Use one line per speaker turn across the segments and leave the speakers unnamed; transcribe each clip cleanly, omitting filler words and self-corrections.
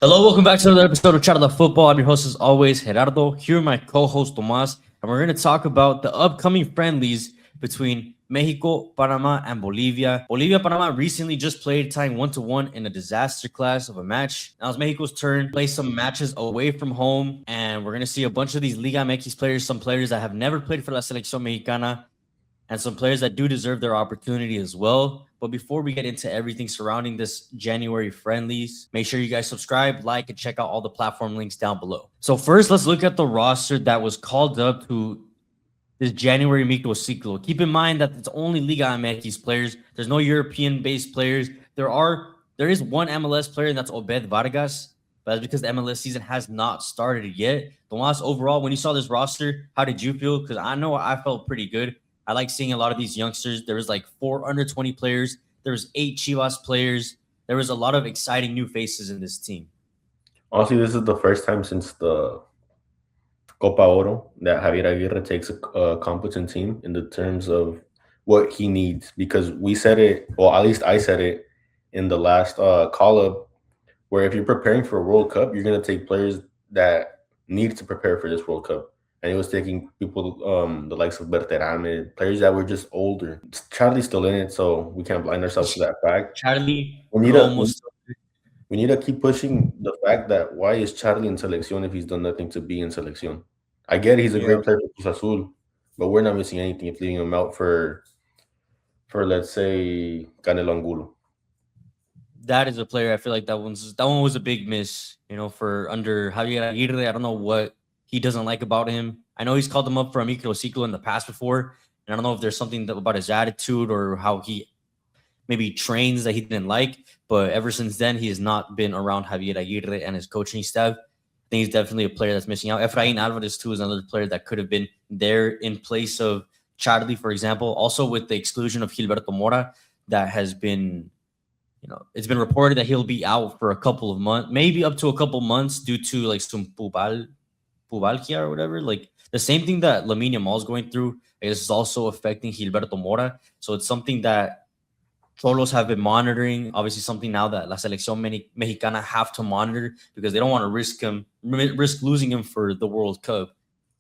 Hello, welcome back to another episode of Chat of the Football. I'm your host, as always, Gerardo. Here with my co-host Tomas, and we're going to talk about the upcoming friendlies between Mexico, Panama, and Bolivia. Bolivia, Panama recently just played, tying 1-1 in a disaster class of a match. Now it's Mexico's turn to play some matches away from home, and we're going to see a bunch of these Liga MX players, some players that have never played for La Selección Mexicana, and some players that do deserve their opportunity as well. But before we get into everything surrounding this January friendlies, make sure you guys subscribe, like, and check out all the platform links down below. So first, let's look at the roster that was called up to this January microciclo. Keep in mind that it's only Liga MX players. There's no European-based players. There is one MLS player, and that's Obed Vargas. But that's because the MLS season has not started yet. Tomas, overall, when you saw this roster, how did you feel? Because I know I felt pretty good. I like seeing a lot of these youngsters. There was like 4 under 20 players. There was 8 Chivas players. There was a lot of exciting new faces in this team.
Honestly, this is the first time since the Copa Oro that Javier Aguirre takes a competent team in the terms of what he needs. Because we said it, well, at least I said it in the last call up, where if you're preparing for a World Cup, you're going to take players that need to prepare for this World Cup. And he was taking people, the likes of Berterame, players that were just older. Charlie's still in it, so we can't blind ourselves to that fact.
Charlie
We need to
Romo.
we need to keep pushing the fact that why is Charlie in Selección if he's done nothing to be in Selección? I get he's a
Yeah,
great player for Cruz Azul, but we're not missing anything if leaving him out for let's say Canelo Angulo.
that is a player. I feel like that one was a big miss. For under Javier Aguirre, I don't know what he doesn't like about him. I know he's called him up for a microciclo in the past before, and I don't know if there's something about his attitude or how he maybe trains that he didn't like. But ever since then, he has not been around Javier Aguirre and his coaching staff. I think he's definitely a player that's missing out. Efrain Alvarez, too, is another player that could have been there in place of Charlie, for example. Also, with the exclusion of Gilberto Mora, that has been, it's been reported that he'll be out for a couple of months, maybe up to a couple months due to like some pubalgia or whatever. Like the same thing that Lamine Yamal is going through is also affecting Gilberto Mora. So it's something that Cholos have been monitoring. Obviously, something now that La Selección Mexicana have to monitor because they don't want to risk losing him for the World Cup.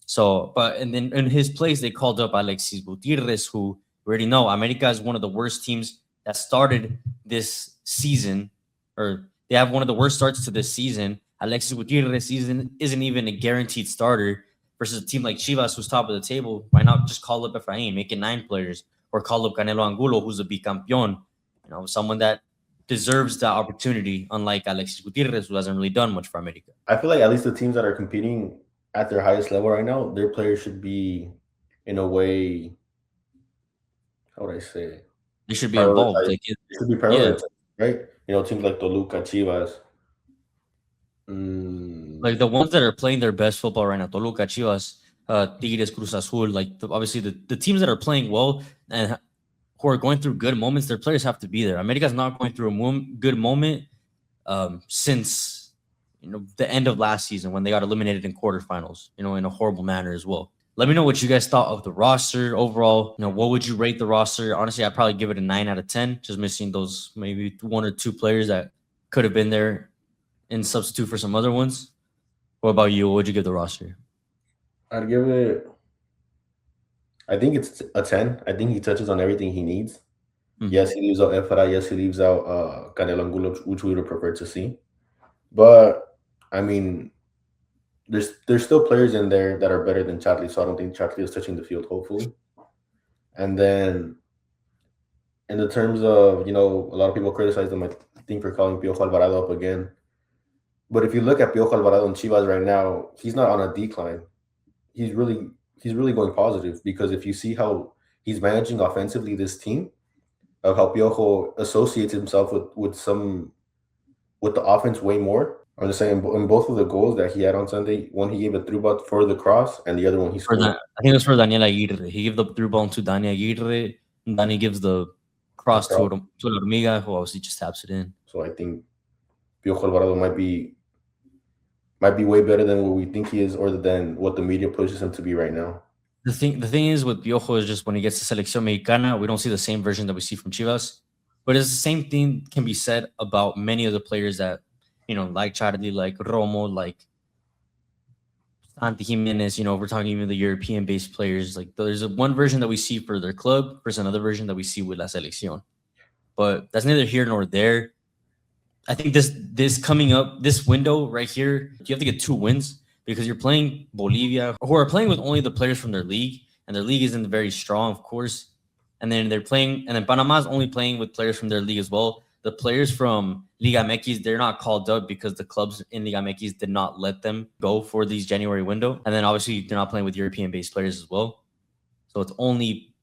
So, and then in his place, they called up Alexis Gutierrez, who we already know America is one of the worst teams that started this season, or they have one of the worst starts to this season. Alexis Gutierrez season isn't even a guaranteed starter versus a team like Chivas, who's top of the table. Why not just call up Efrain, make it 9 players, or call up Canelo Angulo, who's a bicampeón? Someone that deserves the opportunity, unlike Alexis Gutierrez, who hasn't really done much for America.
I feel like at least the teams that are competing at their highest level right now, their players should be in a way, how would I say,
They should be involved.
prioritized.
Like,
They should be
yeah,
prioritized, right? Teams like Toluca, Chivas.
like the ones that are playing their best football right now, Toluca, Chivas, Tigres, Cruz Azul, like obviously the teams that are playing well and who are going through good moments, their players have to be there. America's not going through a good moment since the end of last season when they got eliminated in quarterfinals, in a horrible manner as well. Let me know what you guys thought of the roster overall. What would you rate the roster? Honestly, I'd probably give it a 9 out of 10, just missing those maybe 1 or 2 players that could have been there in substitute for some other ones. What about you? What would you give the roster?
I'd give it. I think it's a 10. I think he touches on everything he needs. Yes, he leaves out Efra. Yes, he leaves out Canelo Angulo, which we would prefer to see. But I mean, there's still players in there that are better than Charlie, so I don't think Charlie is touching the field, hopefully. And then in the terms of, a lot of people criticize them, I think, for calling Piojo Alvarado up again. But if you look at Piojo Alvarado and Chivas right now, he's not on a decline. He's really going positive because if you see how he's managing offensively this team, of how Piojo associates himself with the offense way more. I'm just saying in both of the goals that he had on Sunday, one he gave a through ball for the cross, and the other one he scored.
I think it was for Daniel Aguirre. He gave the through ball to Daniel Aguirre, and Dani gives the cross to Hormiga, who obviously just taps it in.
So I think Piojo Alvarado might be way better than what we think he is, or than what the media pushes him to be right now.
The thing is with Piojo is just when he gets to Selección Mexicana, we don't see the same version that we see from Chivas. But it's the same thing can be said about many of the players that like Charlie, like Romo, like Santi Jimenez, we're talking even the European-based players. Like there's one version that we see for their club versus another version that we see with La Selección. But that's neither here nor there. I think this coming up, this window right here, you have to get 2 wins because you're playing Bolivia, who are playing with only the players from their league, and their league isn't very strong, of course. And then Panama's only playing with players from their league as well. The players from Liga MX, they're not called up because the clubs in Liga MX did not let them go for these January window. And then obviously they're not playing with European-based players as well. So it's only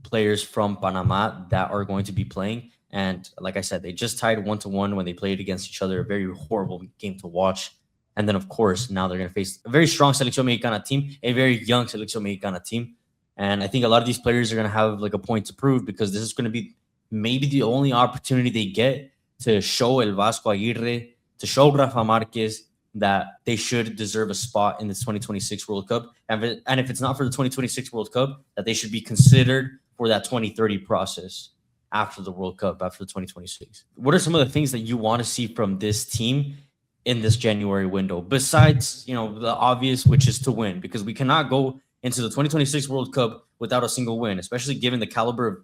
players from Panama that are going to be playing. And like I said, they just tied 1-1 when they played against each other. A very horrible game to watch. And then, of course, now they're going to face a very strong Selección Mexicana team, a very young Selección Mexicana team. And I think a lot of these players are going to have like a point to prove because this is going to be maybe the only opportunity they get to show El Vasco Aguirre, to show Rafa Marquez that they should deserve a spot in the 2026 World Cup. And if it's not for the 2026 World Cup, that they should be considered for that 2030 process after the World Cup, after the 2026. What are some of the things that you want to see from this team in this January window, besides, the obvious, which is to win? Because we cannot go into the 2026 World Cup without a single win, especially given the caliber of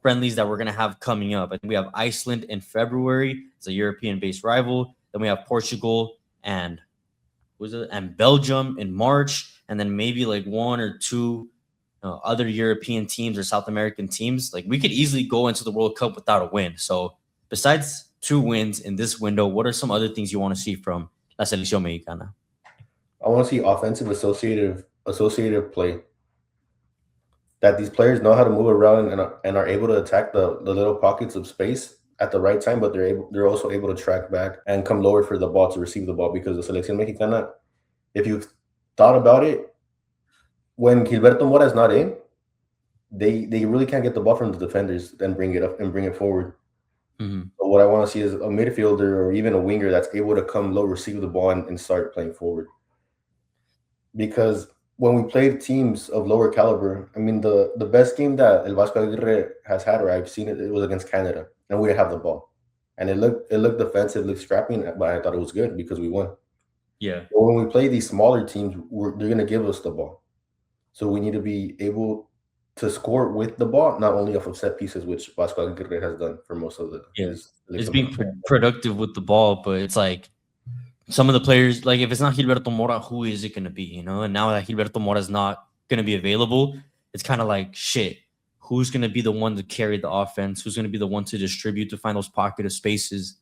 friendlies that we're going to have coming up. I think we have Iceland in February. It's a European-based rival. Then we have Portugal and Belgium in March, and then maybe like 1 or 2 other European teams or South American teams. Like we could easily go into the World Cup without a win. So besides 2 wins in this window, what are some other things you want to see from La Selección Mexicana?
I want to see offensive associative play. That these players know how to move around and are able to attack the little pockets of space at the right time, but they're also able to track back and come lower for the ball to receive the ball. Because the Selección Mexicana, if you've thought about it, when Gilberto Mora is not in, they really can't get the ball from the defenders and bring it up and bring it forward.
Mm-hmm.
So what I want to see is a midfielder or even a winger that's able to come low, receive the ball, and start playing forward. Because when we played teams of lower caliber, I mean, the best game that El Vasco Aguirre has had, or I've seen it, it was against Canada, and we didn't have the ball. And it looked defensive, looked scrappy, but I thought it was good because we won.
Yeah.
But when we play these smaller teams, they're going to give us the ball. So we need to be able to score with the ball, not only off of set pieces, which Vasco Aguirre has done for most of the.
It's being productive with the ball, but it's like some of the players, like if it's not Gilberto Mora, who is it going to be? And now that Gilberto Mora is not going to be available, it's kind of like shit. Who's going to be the one to carry the offense? Who's going to be the one to distribute, to find those pocket of spaces?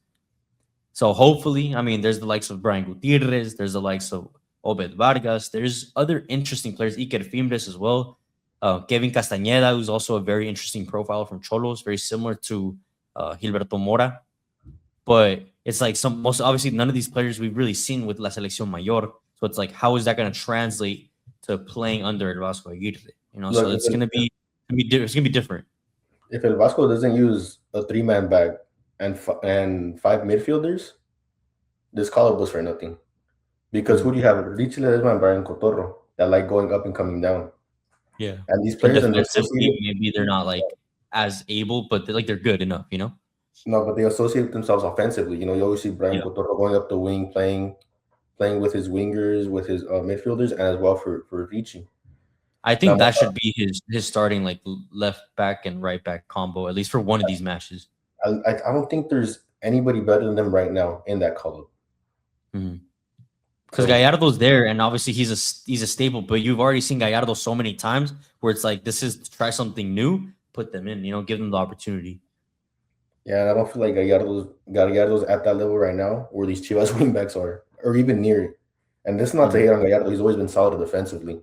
So hopefully, I mean, there's the likes of Brian Gutierrez, there's the likes of Obed Vargas. There's other interesting players, Iker Fimbres as well. Kevin Castañeda, who's also a very interesting profile from Cholos, very similar to Gilberto Mora. But it's like most obviously none of these players we've really seen with La Selección Mayor. So it's like, how is that going to translate to playing under El Vasco Aguirre? So it's going to be different.
If El Vasco doesn't use a 3-man back and 5 midfielders, this call-up was for nothing. Because who do you have? Richie Ledesma and Brian Cotorro that like going up and coming down.
Yeah.
And these players,
maybe they're not like as able, but they're good enough,
No, but they associate themselves offensively. You always see Brian Cotorro going up the wing, playing with his wingers, with his midfielders, and as well for Richie.
I think that should be his starting like left back and right back combo, at least for one of these matches.
I don't think there's anybody better than them right now in that call-up.
Mm-hmm. Because Gallardo's there, and obviously he's a staple, but you've already seen Gallardo so many times where it's like, this is try something new, put them in, give them the opportunity.
Yeah, and I don't feel like Gallardo's at that level right now where these Chivas wingbacks are, or even near it. And this is not to hate on Gallardo; he's always been solid defensively,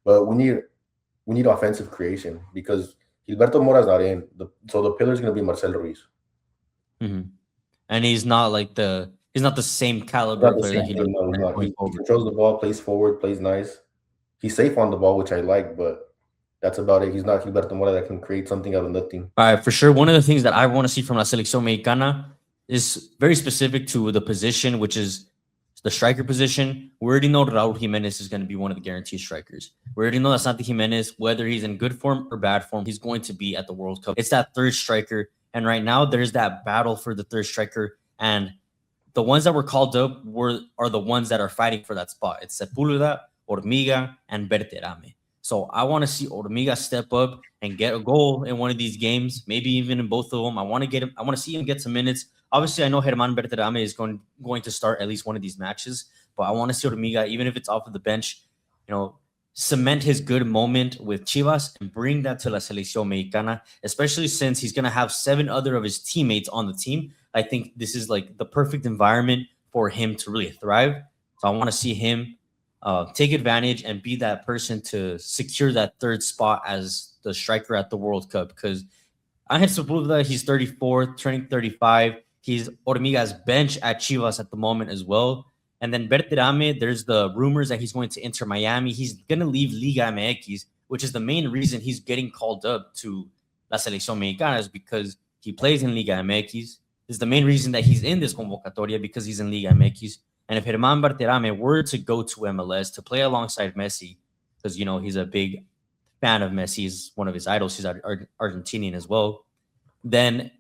but we need offensive creation because Gilberto Mora's not in, so the pillar is going to be Marcel Ruiz.
Mm-hmm. And he's not the same caliber player.
He controls the ball, plays forward, plays nice. He's safe on the ball, which I like, but that's about it. He's not Gilberto Mora that can create something out of nothing.
All right, for sure. One of the things that I want to see from La Selección Mexicana is very specific to the position, which is the striker position. We already know Raúl Jiménez is going to be one of the guaranteed strikers. We already know that Santi Jimenez, whether he's in good form or bad form, he's going to be at the World Cup. It's that third striker. And right now, there's that battle for the third striker. And the ones that were called up are the ones that are fighting for that spot. It's Sepulveda, Hormiga, and Berterame. So I want to see Hormiga step up and get a goal in one of these games, maybe even in both of them. I want to see him get some minutes. Obviously, I know Germán Berterame is going to start at least one of these matches, but I want to see Hormiga, even if it's off of the bench, cement his good moment with Chivas and bring that to La Selección Mexicana, especially since he's going to have 7 other of his teammates on the team. I think this is like the perfect environment for him to really thrive. So I want to see him take advantage and be that person to secure that 3rd spot as the striker at the World Cup. Because Ángel Sepúlveda, he's 34, turning 35. He's Hormiga's bench at Chivas at the moment as well. And then Berterame, there's the rumors that he's going to enter Miami. He's going to leave Liga MX, which is the main reason he's getting called up to La Selección Mexicana, is because he plays in Liga MX. This is the main reason that he's in this convocatoria, because he's in Liga MX. And if Germán Berterame were to go to MLS to play alongside Messi, because, he's a big fan of Messi, he's one of his idols, he's Argentinian as well, then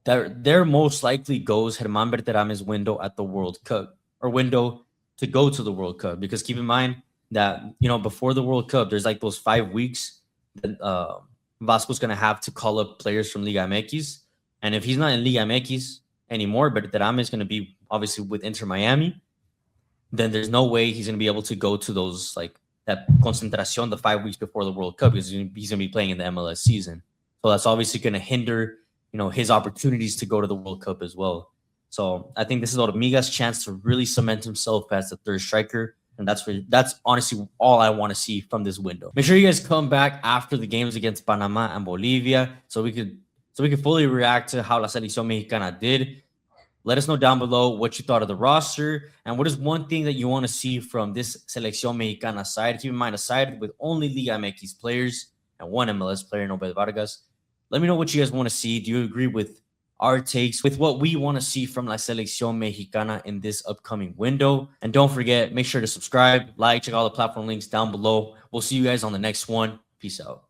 there most likely goes Germán Berterame's window at the World Cup, or window to go to the World Cup. Because keep in mind that, before the World Cup, there's like those 5 weeks that Vasco's going to have to call up players from Liga MX. And if he's not in Liga MX anymore, Berterame is going to be obviously with Inter Miami, then there's no way he's going to be able to go to those, like that concentración the 5 weeks before the World Cup, because he's going to be playing in the MLS season. So that's obviously going to hinder, his opportunities to go to the World Cup as well. So I think this is Hormiga's chance to really cement himself as the 3rd striker. And that's honestly all I want to see from this window. Make sure you guys come back after the games against Panama and Bolivia so we could fully react to how La Selección Mexicana did. Let us know down below what you thought of the roster and what is one thing that you want to see from this Selección Mexicana side. Keep in mind, a side with only Liga MX players and 1 MLS player, Nobel Vargas. Let me know what you guys want to see. Do you agree with our takes, with what we want to see from La Selección Mexicana in this upcoming window? And don't forget, make sure to subscribe, like, check all the platform links down below. We'll see you guys on the next one. Peace out.